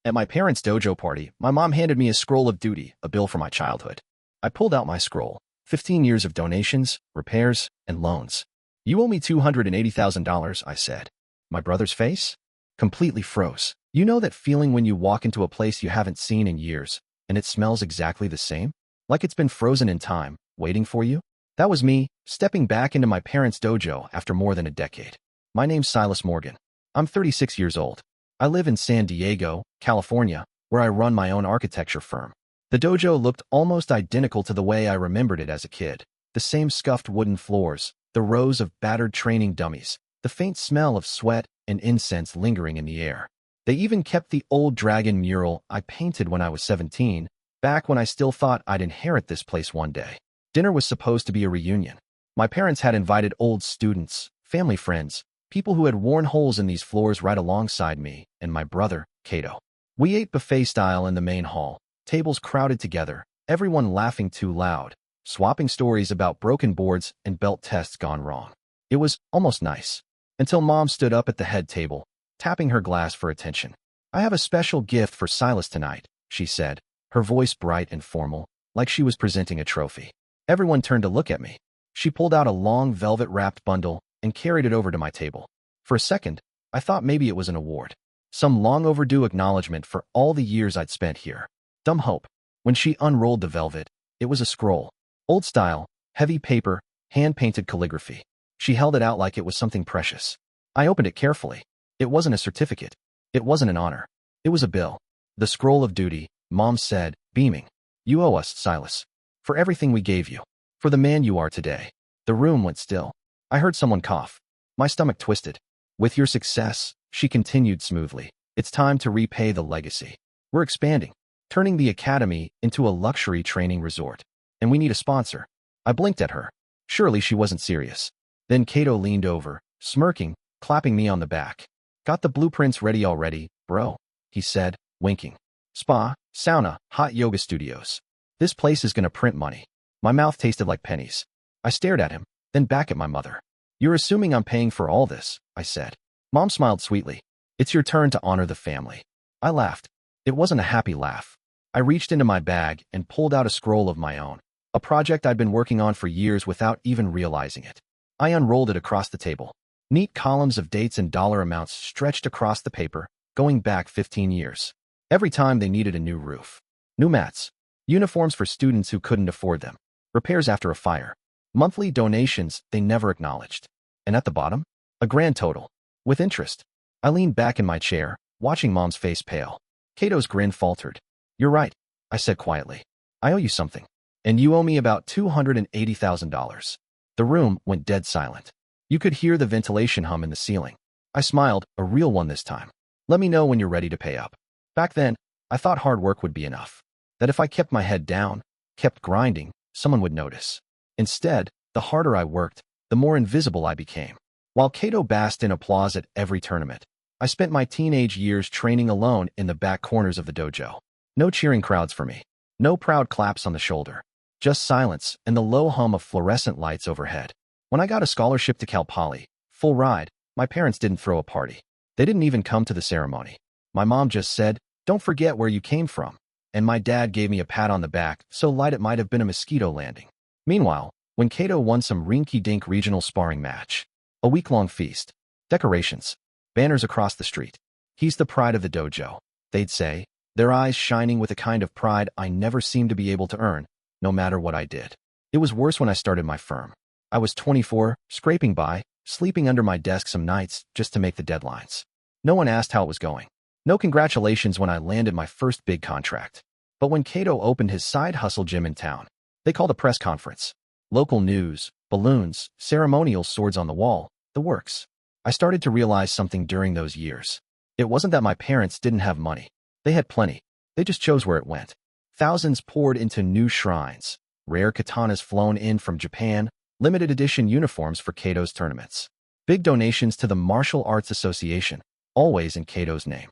At my parents' dojo party, my mom handed me a scroll of duty, a bill for my childhood. I pulled out my scroll. 15 years of donations, repairs, and loans. You owe me $280,000, I said. My brother's face completely froze. You know that feeling when you walk into a place you haven't seen in years, and it smells exactly the same? Like it's been frozen in time, waiting for you? That was me, stepping back into my parents' dojo after more than a decade. My name's Silas Morgan. I'm 36 years old. I live in San Diego, California, where I run my own architecture firm. The dojo looked almost identical to the way I remembered it as a kid. The same scuffed wooden floors, the rows of battered training dummies, the faint smell of sweat and incense lingering in the air. They even kept the old dragon mural I painted when I was 17, back when I still thought I'd inherit this place one day. Dinner was supposed to be a reunion. My parents had invited old students, family friends, people who had worn holes in these floors right alongside me, and my brother, Cato. We ate buffet style in the main hall, tables crowded together, everyone laughing too loud, swapping stories about broken boards and belt tests gone wrong. It was almost nice, until Mom stood up at the head table, tapping her glass for attention. I have a special gift for Silas tonight, she said, her voice bright and formal, like she was presenting a trophy. Everyone turned to look at me. She pulled out a long velvet-wrapped bundle and carried it over to my table. For a second, I thought maybe it was an award, some long-overdue acknowledgement for all the years I'd spent here. Dumb hope. When she unrolled the velvet, it was a scroll. Old style, heavy paper, hand-painted calligraphy. She held it out like it was something precious. I opened it carefully. It wasn't a certificate. It wasn't an honor. It was a bill. The scroll of duty, Mom said, beaming. You owe us, Silas. For everything we gave you. For the man you are today. The room went still. I heard someone cough. My stomach twisted. With your success, she continued smoothly, it's time to repay the legacy. We're expanding, turning the academy into a luxury training resort. And we need a sponsor. I blinked at her. Surely she wasn't serious. Then Cato leaned over, smirking, clapping me on the back. Got the blueprints ready already, bro, he said, winking. Spa, sauna, hot yoga studios. This place is gonna print money. My mouth tasted like pennies. I stared at him, then back at my mother. You're assuming I'm paying for all this, I said. Mom smiled sweetly. It's your turn to honor the family. I laughed. It wasn't a happy laugh. I reached into my bag and pulled out a scroll of my own, a project I'd been working on for years without even realizing it. I unrolled it across the table. Neat columns of dates and dollar amounts stretched across the paper, going back 15 years. Every time they needed a new roof. New mats. Uniforms for students who couldn't afford them. Repairs after a fire. Monthly donations they never acknowledged. And at the bottom, a grand total. With interest. I leaned back in my chair, watching Mom's face pale. Cato's grin faltered. You're right, I said quietly. I owe you something. And you owe me about $280,000. The room went dead silent. You could hear the ventilation hum in the ceiling. I smiled, a real one this time. Let me know when you're ready to pay up. Back then, I thought hard work would be enough. That if I kept my head down, kept grinding, someone would notice. Instead, the harder I worked, the more invisible I became. While Cato basked in applause at every tournament, I spent my teenage years training alone in the back corners of the dojo. No cheering crowds for me. No proud claps on the shoulder. Just silence and the low hum of fluorescent lights overhead. When I got a scholarship to Cal Poly, full ride, my parents didn't throw a party. They didn't even come to the ceremony. My mom just said, "Don't forget where you came from." And my dad gave me a pat on the back, so light it might have been a mosquito landing. Meanwhile, when Cato won some rinky-dink regional sparring match, a week-long feast, decorations, banners across the street. He's the pride of the dojo, they'd say, their eyes shining with a kind of pride I never seemed to be able to earn, no matter what I did. It was worse when I started my firm. I was 24, scraping by, sleeping under my desk some nights just to make the deadlines. No one asked how it was going. No congratulations when I landed my first big contract. But when Cato opened his side hustle gym in town, they called a press conference. Local news, balloons, ceremonial swords on the wall, the works. I started to realize something during those years. It wasn't that my parents didn't have money. They had plenty. They just chose where it went. Thousands poured into new shrines, rare katanas flown in from Japan, limited edition uniforms for Cato's tournaments. Big donations to the Martial Arts Association, always in Cato's name.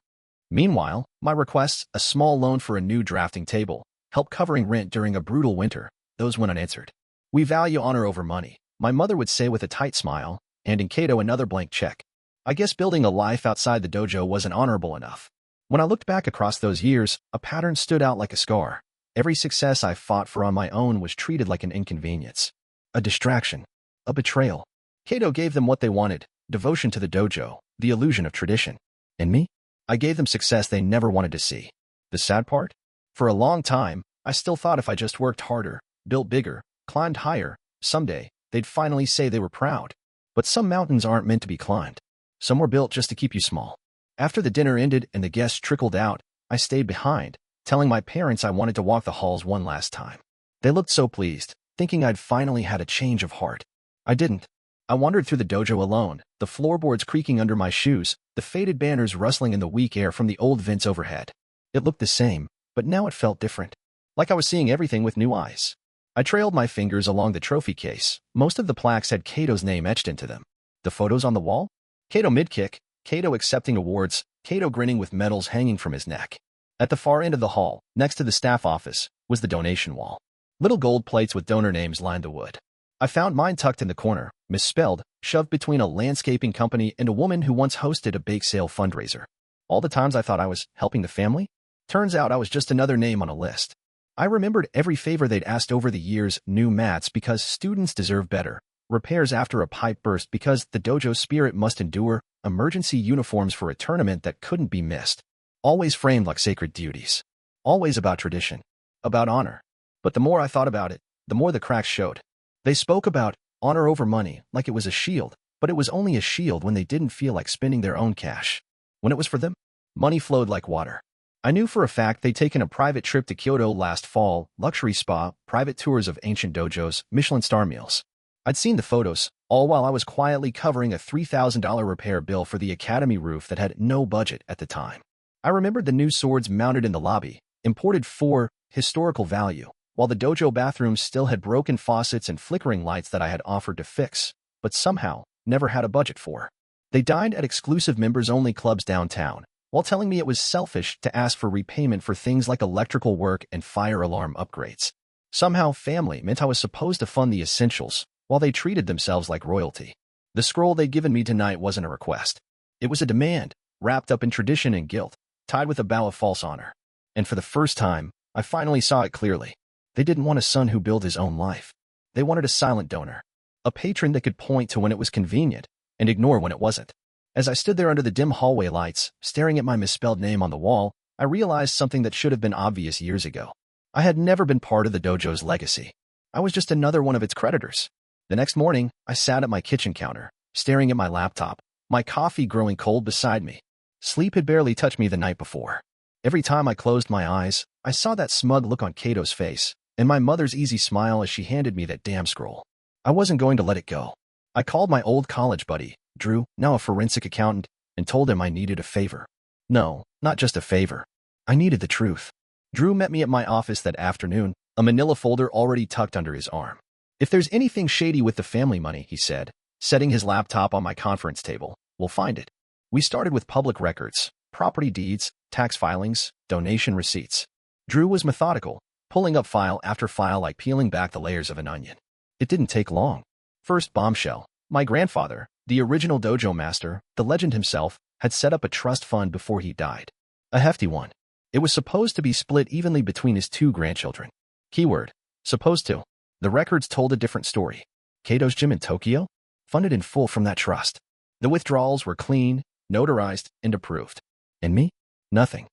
Meanwhile, my requests, a small loan for a new drafting table, help covering rent during a brutal winter, those went unanswered. We value honor over money, my mother would say with a tight smile, handing Cato another blank check. I guess building a life outside the dojo wasn't honorable enough. When I looked back across those years, a pattern stood out like a scar. Every success I fought for on my own was treated like an inconvenience, a distraction, a betrayal. Cato gave them what they wanted, devotion to the dojo, the illusion of tradition. And me? I gave them success they never wanted to see. The sad part? For a long time, I still thought if I just worked harder, built bigger, climbed higher, someday, they'd finally say they were proud. But some mountains aren't meant to be climbed. Some were built just to keep you small. After the dinner ended and the guests trickled out, I stayed behind, telling my parents I wanted to walk the halls one last time. They looked so pleased, thinking I'd finally had a change of heart. I didn't. I wandered through the dojo alone, the floorboards creaking under my shoes, the faded banners rustling in the weak air from the old vents overhead. It looked the same, but now it felt different. Like I was seeing everything with new eyes. I trailed my fingers along the trophy case. Most of the plaques had Kato's name etched into them. The photos on the wall? Kato mid-kick, Kato accepting awards, Kato grinning with medals hanging from his neck. At the far end of the hall, next to the staff office, was the donation wall. Little gold plates with donor names lined the wood. I found mine tucked in the corner, misspelled, shoved between a landscaping company and a woman who once hosted a bake sale fundraiser. All the times I thought I was helping the family? Turns out I was just another name on a list. I remembered every favor they'd asked over the years, new mats because students deserve better, repairs after a pipe burst because the dojo spirit must endure, emergency uniforms for a tournament that couldn't be missed. Always framed like sacred duties. Always about tradition. About honor. But the more I thought about it, the more the cracks showed. They spoke about honor over money like it was a shield, but it was only a shield when they didn't feel like spending their own cash. When it was for them, money flowed like water. I knew for a fact they'd taken a private trip to Kyoto last fall, luxury spa, private tours of ancient dojos, Michelin star meals. I'd seen the photos, all while I was quietly covering a $3,000 repair bill for the academy roof that had no budget at the time. I remembered the new swords mounted in the lobby, imported for historical value, while the dojo bathrooms still had broken faucets and flickering lights that I had offered to fix, but somehow never had a budget for. They dined at exclusive members-only clubs downtown, while telling me it was selfish to ask for repayment for things like electrical work and fire alarm upgrades. Somehow family meant I was supposed to fund the essentials, while they treated themselves like royalty. The scroll they'd given me tonight wasn't a request. It was a demand, wrapped up in tradition and guilt, tied with a vow of false honor. And for the first time, I finally saw it clearly. They didn't want a son who built his own life. They wanted a silent donor. A patron that could point to when it was convenient, and ignore when it wasn't. As I stood there under the dim hallway lights, staring at my misspelled name on the wall, I realized something that should have been obvious years ago. I had never been part of the dojo's legacy. I was just another one of its creditors. The next morning, I sat at my kitchen counter, staring at my laptop, my coffee growing cold beside me. Sleep had barely touched me the night before. Every time I closed my eyes, I saw that smug look on Kato's face, and my mother's easy smile as she handed me that damn scroll. I wasn't going to let it go. I called my old college buddy, Drew, now a forensic accountant, and told him I needed a favor. No, not just a favor. I needed the truth. Drew met me at my office that afternoon, a manila folder already tucked under his arm. If there's anything shady with the family money, he said, setting his laptop on my conference table, we'll find it. We started with public records, property deeds, tax filings, donation receipts. Drew was methodical, pulling up file after file like peeling back the layers of an onion. It didn't take long. First bombshell. My grandfather, the original dojo master, the legend himself, had set up a trust fund before he died. A hefty one. It was supposed to be split evenly between his two grandchildren. Keyword. Supposed to. The records told a different story. Kato's gym in Tokyo? Funded in full from that trust. The withdrawals were clean, notarized, and approved. And me? Nothing.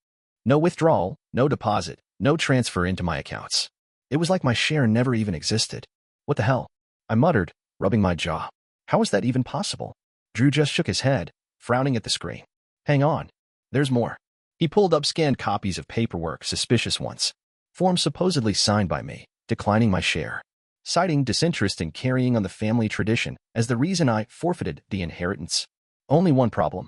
No withdrawal, no deposit, no transfer into my accounts. It was like my share never even existed. What the hell? I muttered, rubbing my jaw. How is that even possible? Drew just shook his head, frowning at the screen. Hang on. There's more. He pulled up scanned copies of paperwork, suspicious ones. Forms supposedly signed by me, declining my share. Citing disinterest in carrying on the family tradition as the reason I forfeited the inheritance. Only one problem.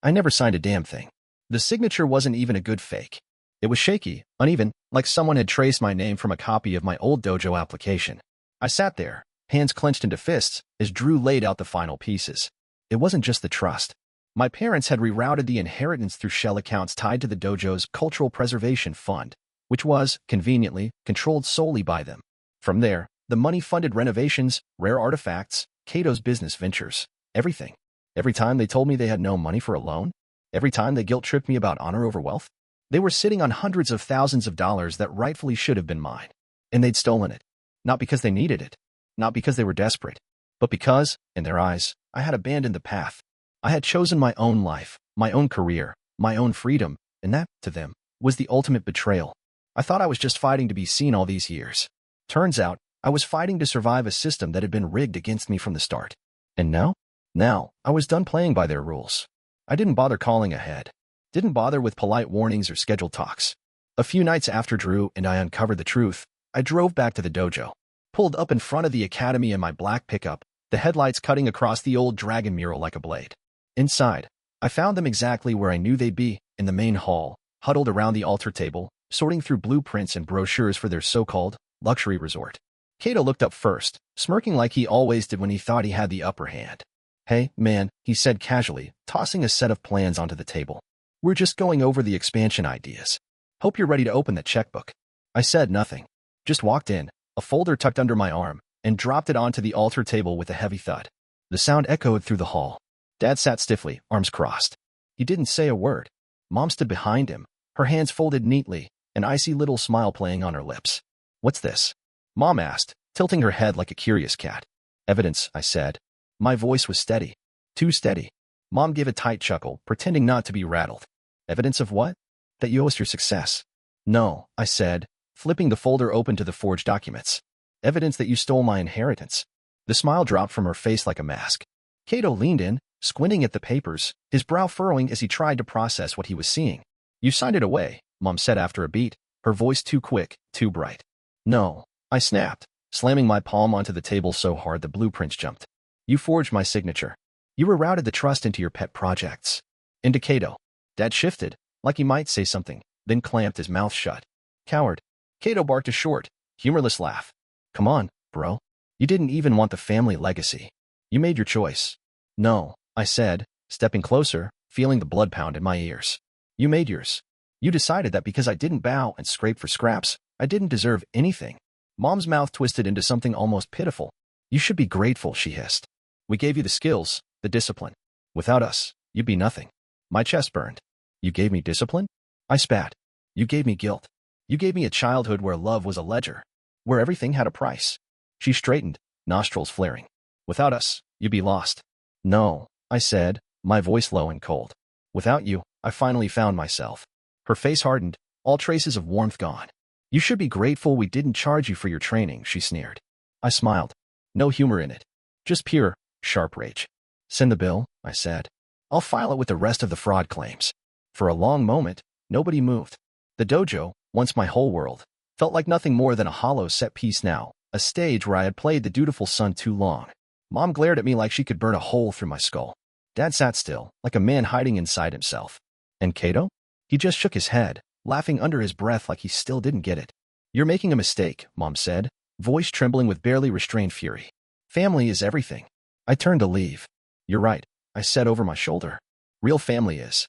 I never signed a damn thing. The signature wasn't even a good fake. It was shaky, uneven, like someone had traced my name from a copy of my old dojo application. I sat there, hands clenched into fists, as Drew laid out the final pieces. It wasn't just the trust. My parents had rerouted the inheritance through shell accounts tied to the dojo's Cultural Preservation Fund, which was, conveniently, controlled solely by them. From there, the money funded renovations, rare artifacts, Kato's business ventures, everything. Every time they told me they had no money for a loan, Every time they guilt-tripped me about honor over wealth, they were sitting on hundreds of thousands of dollars that rightfully should have been mine. And they'd stolen it. Not because they needed it. Not because they were desperate. But because, in their eyes, I had abandoned the path. I had chosen my own life, my own career, my own freedom, and that, to them, was the ultimate betrayal. I thought I was just fighting to be seen all these years. Turns out, I was fighting to survive a system that had been rigged against me from the start. And now? Now, I was done playing by their rules. I didn't bother calling ahead. Didn't bother with polite warnings or scheduled talks. A few nights after Drew and I uncovered the truth, I drove back to the dojo, pulled up in front of the academy in my black pickup, the headlights cutting across the old dragon mural like a blade. Inside, I found them exactly where I knew they'd be, in the main hall, huddled around the altar table, sorting through blueprints and brochures for their so-called luxury resort. Kato looked up first, smirking like he always did when he thought he had the upper hand. "Hey, man," he said casually, tossing a set of plans onto the table. "We're just going over the expansion ideas. Hope you're ready to open the checkbook." I said nothing. Just walked in, a folder tucked under my arm, and dropped it onto the altar table with a heavy thud. The sound echoed through the hall. Dad sat stiffly, arms crossed. He didn't say a word. Mom stood behind him, her hands folded neatly, an icy little smile playing on her lips. "What's this?" Mom asked, tilting her head like a curious cat. "Evidence," I said. My voice was steady. Too steady. Mom gave a tight chuckle, pretending not to be rattled. "Evidence of what?" "That you owe us your success." "No," I said, flipping the folder open to the forged documents. "Evidence that you stole my inheritance." The smile dropped from her face like a mask. Kato leaned in, squinting at the papers, his brow furrowing as he tried to process what he was seeing. "You signed it away," Mom said after a beat, her voice too quick, too bright. "No," I snapped, slamming my palm onto the table so hard the blueprints jumped. "You forged my signature. You rerouted the trust into your pet projects." Into Kato. Dad shifted, like he might say something, then clamped his mouth shut. "Coward." Kato barked a short, humorless laugh. "Come on, bro. You didn't even want the family legacy. You made your choice." "No," I said, stepping closer, feeling the blood pound in my ears. "You made yours. You decided that because I didn't bow and scrape for scraps, I didn't deserve anything." Mom's mouth twisted into something almost pitiful. "You should be grateful," she hissed. "We gave you the skills, the discipline. Without us, you'd be nothing." My chest burned. "You gave me discipline?" I spat. "You gave me guilt. You gave me a childhood where love was a ledger, where everything had a price." She straightened, nostrils flaring. "Without us, you'd be lost." "No," I said, my voice low and cold. "Without you, I finally found myself." Her face hardened, all traces of warmth gone. "You should be grateful we didn't charge you for your training," she sneered. I smiled. No humor in it. Just pure, sharp rage. "Send the bill," I said. "I'll file it with the rest of the fraud claims." For a long moment, nobody moved. The dojo, once my whole world, felt like nothing more than a hollow set piece now, a stage where I had played the dutiful son too long. Mom glared at me like she could burn a hole through my skull. Dad sat still, like a man hiding inside himself. And Kato? He just shook his head, laughing under his breath like he still didn't get it. "You're making a mistake," Mom said, voice trembling with barely restrained fury. "Family is everything." I turned to leave. "You're right," I said over my shoulder. "Real family is."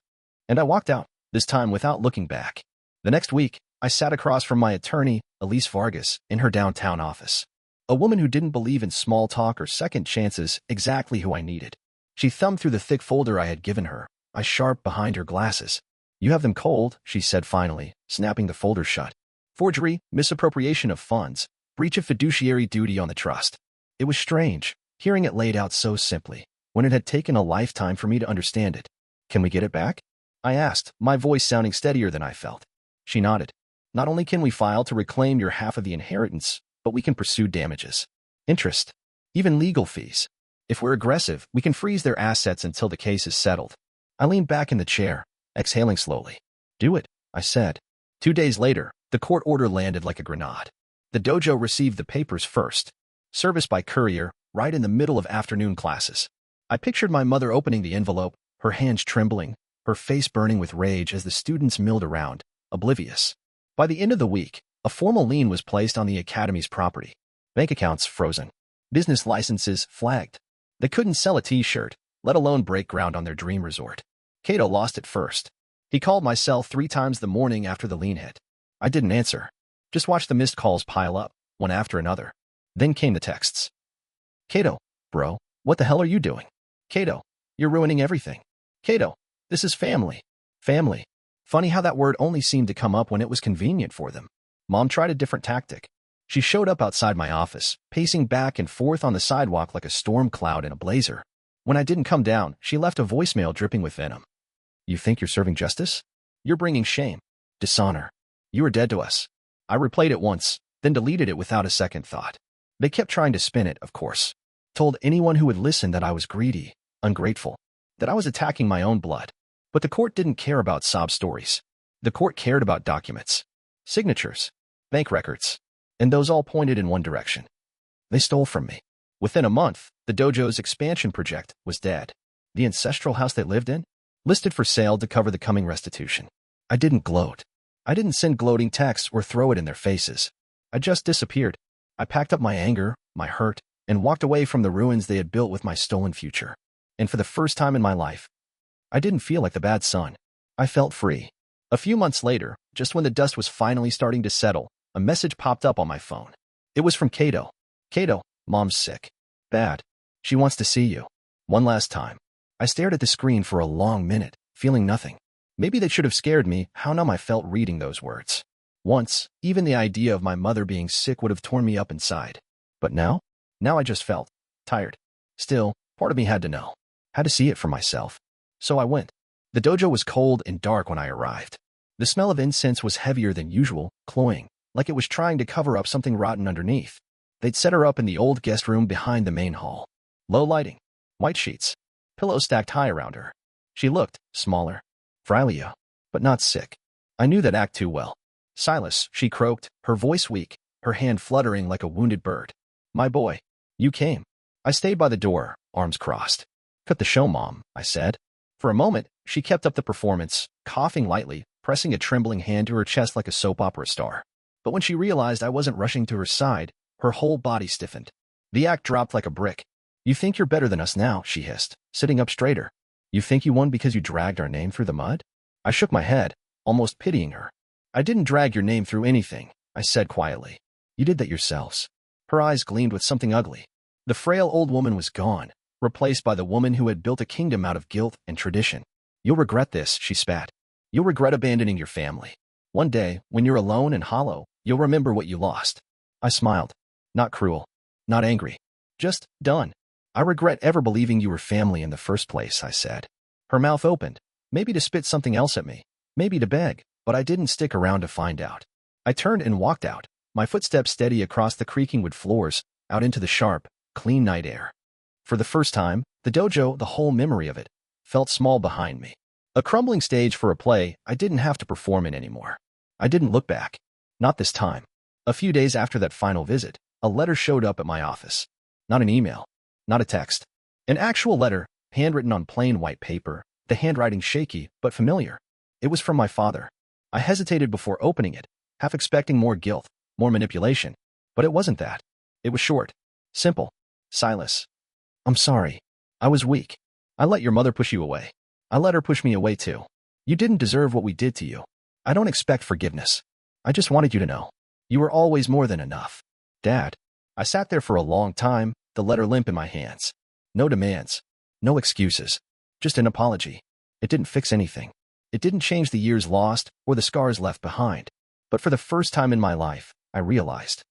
And I walked out, this time without looking back. The next week, I sat across from my attorney, Elise Vargas, in her downtown office. A woman who didn't believe in small talk or second chances, exactly who I needed. She thumbed through the thick folder I had given her, eyes sharp behind her glasses. "You have them cold," she said finally, snapping the folder shut. "Forgery, misappropriation of funds, breach of fiduciary duty on the trust." It was strange, hearing it laid out so simply, when it had taken a lifetime for me to understand it. "Can we get it back?" I asked, my voice sounding steadier than I felt. She nodded. "Not only can we file to reclaim your half of the inheritance, but we can pursue damages, interest, even legal fees. If we're aggressive, we can freeze their assets until the case is settled." I leaned back in the chair, exhaling slowly. "Do it," I said. 2 days later, the court order landed like a grenade. The dojo received the papers first. Service by courier, right in the middle of afternoon classes. I pictured my mother opening the envelope, her hands trembling, her face burning with rage as the students milled around, oblivious. By the end of the week, a formal lien was placed on the academy's property. Bank accounts frozen. Business licenses flagged. They couldn't sell a t-shirt, let alone break ground on their dream resort. Kato lost it first. He called my cell 3 times the morning after the lien hit. I didn't answer. Just watched the missed calls pile up, one after another. Then came the texts. "Kato, bro, what the hell are you doing? Kato, you're ruining everything. Kato, This is family. Family. Funny how that word only seemed to come up when it was convenient for them. Mom tried a different tactic. She showed up outside my office, pacing back and forth on the sidewalk like a storm cloud in a blazer. When I didn't come down, she left a voicemail dripping with venom. You think you're serving justice? You're bringing shame, dishonor. You are dead to us. I replayed it once, then deleted it without a second thought. They kept trying to spin it, of course. Told anyone who would listen that I was greedy, ungrateful, that I was attacking my own blood. But the court didn't care about sob stories. The court cared about documents, signatures, bank records, and those all pointed in one direction. They stole from me. Within a month, the dojo's expansion project was dead. The ancestral house they lived in, listed for sale to cover the coming restitution. I didn't gloat. I didn't send gloating texts or throw it in their faces. I just disappeared. I packed up my anger, my hurt, and walked away from the ruins they had built with my stolen future. And for the first time in my life, I didn't feel like the bad son. I felt free. A few months later, just when the dust was finally starting to settle, a message popped up on my phone. It was from Kato. Kato, Mom's sick. Bad. She wants to see you. One last time. I stared at the screen for a long minute, feeling nothing. Maybe they should have scared me. How numb I felt reading those words. Once, even the idea of my mother being sick would have torn me up inside. But now? Now I just felt tired. Still, part of me had to know. Had to see it for myself. So I went. The dojo was cold and dark when I arrived. The smell of incense was heavier than usual, cloying, like it was trying to cover up something rotten underneath. They'd set her up in the old guest room behind the main hall. Low lighting, white sheets, pillows stacked high around her. She looked smaller, fragile, but not sick. I knew that act too well. Silas, she croaked, her voice weak, her hand fluttering like a wounded bird. My boy, you came. I stayed by the door, arms crossed. Cut the show, Mom, I said. For a moment, she kept up the performance, coughing lightly, pressing a trembling hand to her chest like a soap opera star. But when she realized I wasn't rushing to her side, her whole body stiffened. The act dropped like a brick. You think you're better than us now, she hissed, sitting up straighter. You think you won because you dragged our name through the mud? I shook my head, almost pitying her. I didn't drag your name through anything, I said quietly. You did that yourselves. Her eyes gleamed with something ugly. The frail old woman was gone, replaced by the woman who had built a kingdom out of guilt and tradition. You'll regret this, she spat. You'll regret abandoning your family. One day, when you're alone and hollow, you'll remember what you lost. I smiled. Not cruel. Not angry. Just done. I regret ever believing you were family in the first place, I said. Her mouth opened, maybe to spit something else at me, maybe to beg, but I didn't stick around to find out. I turned and walked out, my footsteps steady across the creaking wood floors, out into the sharp, clean night air. For the first time, the dojo, the whole memory of it, felt small behind me. A crumbling stage for a play I didn't have to perform in anymore. I didn't look back. Not this time. A few days after that final visit, a letter showed up at my office. Not an email. Not a text. An actual letter, handwritten on plain white paper, the handwriting shaky but familiar. It was from my father. I hesitated before opening it, half expecting more guilt, more manipulation. But it wasn't that. It was short. Simple. Silas. I'm sorry. I was weak. I let your mother push you away. I let her push me away too. You didn't deserve what we did to you. I don't expect forgiveness. I just wanted you to know. You were always more than enough. Dad. I sat there for a long time, the letter limp in my hands. No demands. No excuses. Just an apology. It didn't fix anything. It didn't change the years lost or the scars left behind. But for the first time in my life, I realized.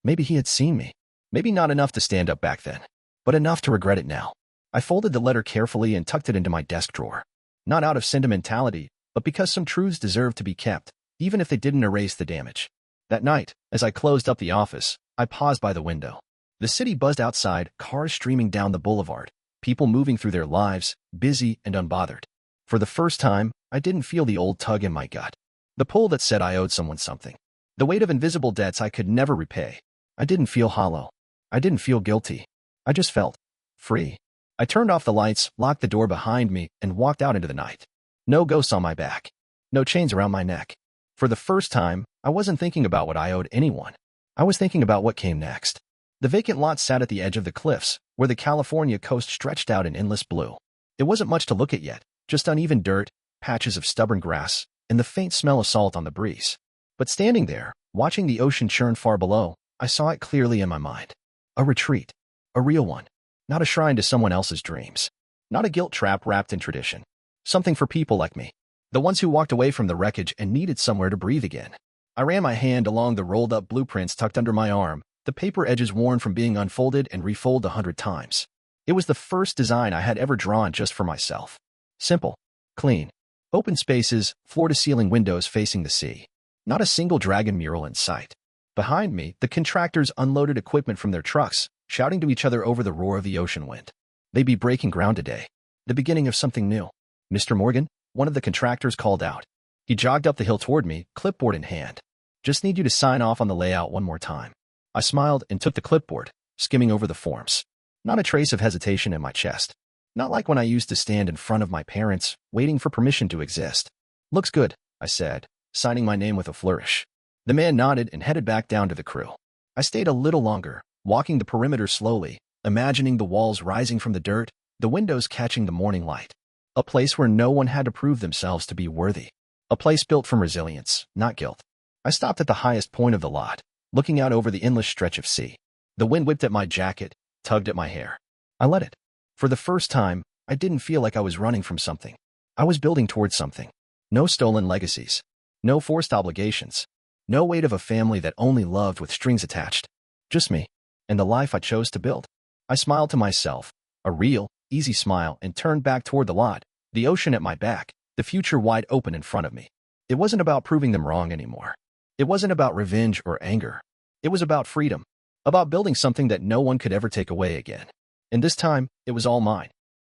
Maybe he had seen me. Maybe not enough to stand up back then, but enough to regret it now. I folded the letter carefully and tucked it into my desk drawer. Not out of sentimentality, but because some truths deserved to be kept, even if they didn't erase the damage. That night, as I closed up the office, I paused by the window. The city buzzed outside, cars streaming down the boulevard, people moving through their lives, busy and unbothered. For the first time, I didn't feel the old tug in my gut. The pull that said I owed someone something. The weight of invisible debts I could never repay. I didn't feel hollow. I didn't feel guilty. I just felt free. I turned off the lights, locked the door behind me, and walked out into the night. No ghosts on my back. No chains around my neck. For the first time, I wasn't thinking about what I owed anyone. I was thinking about what came next. The vacant lot sat at the edge of the cliffs, where the California coast stretched out in endless blue. It wasn't much to look at yet, just uneven dirt, patches of stubborn grass, and the faint smell of salt on the breeze. But standing there, watching the ocean churn far below, I saw it clearly in my mind. A retreat. A real one. Not a shrine to someone else's dreams. Not a guilt trap wrapped in tradition. Something for people like me. The ones who walked away from the wreckage and needed somewhere to breathe again. I ran my hand along the rolled-up blueprints tucked under my arm, the paper edges worn from being unfolded and refolded 100 times. It was the first design I had ever drawn just for myself. Simple. Clean. Open spaces, floor-to-ceiling windows facing the sea. Not a single dragon mural in sight. Behind me, the contractors unloaded equipment from their trucks, shouting to each other over the roar of the ocean wind. They'd be breaking ground today. The beginning of something new. Mr. Morgan, one of the contractors called out. He jogged up the hill toward me, clipboard in hand. Just need you to sign off on the layout one more time. I smiled and took the clipboard, skimming over the forms. Not a trace of hesitation in my chest. Not like when I used to stand in front of my parents, waiting for permission to exist. Looks good, I said, signing my name with a flourish. The man nodded and headed back down to the crew. I stayed a little longer, walking the perimeter slowly, imagining the walls rising from the dirt, the windows catching the morning light. A place where no one had to prove themselves to be worthy. A place built from resilience, not guilt. I stopped at the highest point of the lot, looking out over the endless stretch of sea. The wind whipped at my jacket, tugged at my hair. I let it. For the first time, I didn't feel like I was running from something. I was building towards something. No stolen legacies. No forced obligations. No weight of a family that only loved with strings attached. Just me, and the life I chose to build. I smiled to myself, a real, easy smile, and turned back toward the lot, the ocean at my back, the future wide open in front of me. It wasn't about proving them wrong anymore. It wasn't about revenge or anger. It was about freedom. About building something that no one could ever take away again. And this time, it was all mine.